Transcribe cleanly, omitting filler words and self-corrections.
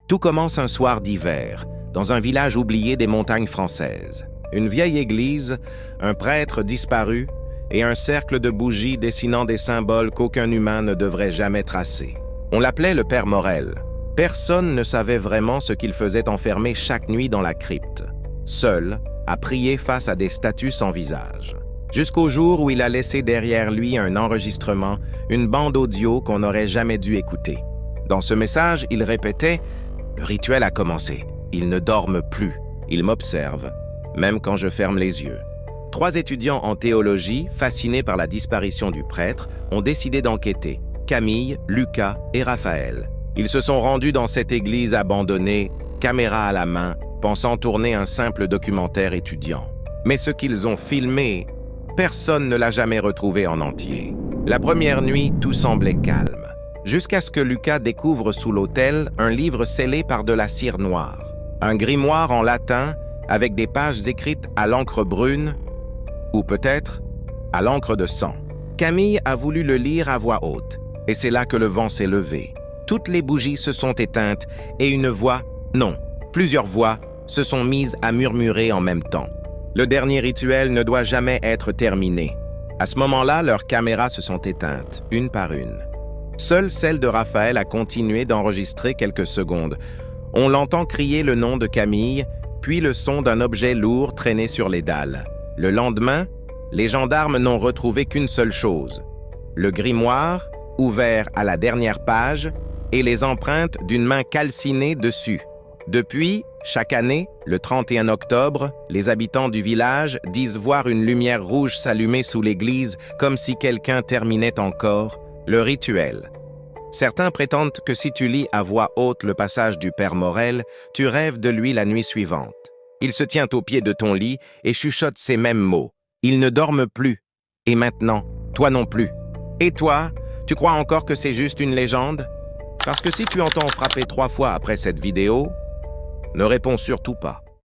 Tout commence un soir d'hiver, dans un village oublié des montagnes françaises. Une vieille église, un prêtre disparu et un cercle de bougies dessinant des symboles qu'aucun humain ne devrait jamais tracer. On l'appelait le Père Morel. Personne ne savait vraiment ce qu'il faisait enfermé chaque nuit dans la crypte, seul, à prier face à des statues sans visage. Jusqu'au jour où il a laissé derrière lui un enregistrement, une bande audio qu'on n'aurait jamais dû écouter. Dans ce message, il répétait « Le rituel a commencé. Ils ne dorment plus. Ils m'observent, même quand je ferme les yeux. » 3 étudiants en théologie, fascinés par la disparition du prêtre, ont décidé d'enquêter. Camille, Lucas et Raphaël. Ils se sont rendus dans cette église abandonnée, caméra à la main, pensant tourner un simple documentaire étudiant. Mais ce qu'ils ont filmé, personne ne l'a jamais retrouvé en entier. La première nuit, tout semblait calme. Jusqu'à ce que Lucas découvre sous l'autel un livre scellé par de la cire noire. Un grimoire en latin avec des pages écrites à l'encre brune ou peut-être à l'encre de sang. Camille a voulu le lire à voix haute et c'est là que le vent s'est levé. Toutes les bougies se sont éteintes et une voix, non, plusieurs voix, se sont mises à murmurer en même temps. Le dernier rituel ne doit jamais être terminé. À ce moment-là, leurs caméras se sont éteintes, une par une. Seule celle de Raphaël a continué d'enregistrer quelques secondes. On l'entend crier le nom de Camille, puis le son d'un objet lourd traîné sur les dalles. Le lendemain, les gendarmes n'ont retrouvé qu'une seule chose. Le grimoire, ouvert à la dernière page, et les empreintes d'une main calcinée dessus. Depuis, chaque année, le 31 octobre, les habitants du village disent voir une lumière rouge s'allumer sous l'église comme si quelqu'un terminait encore le rituel. Certains prétendent que si tu lis à voix haute le passage du Père Morel, tu rêves de lui la nuit suivante. Il se tient au pied de ton lit et chuchote ces mêmes mots. Ils ne dorment plus. Et maintenant, toi non plus. Et toi, tu crois encore que c'est juste une légende? Parce que si tu entends frapper 3 fois après cette vidéo, ne réponds surtout pas.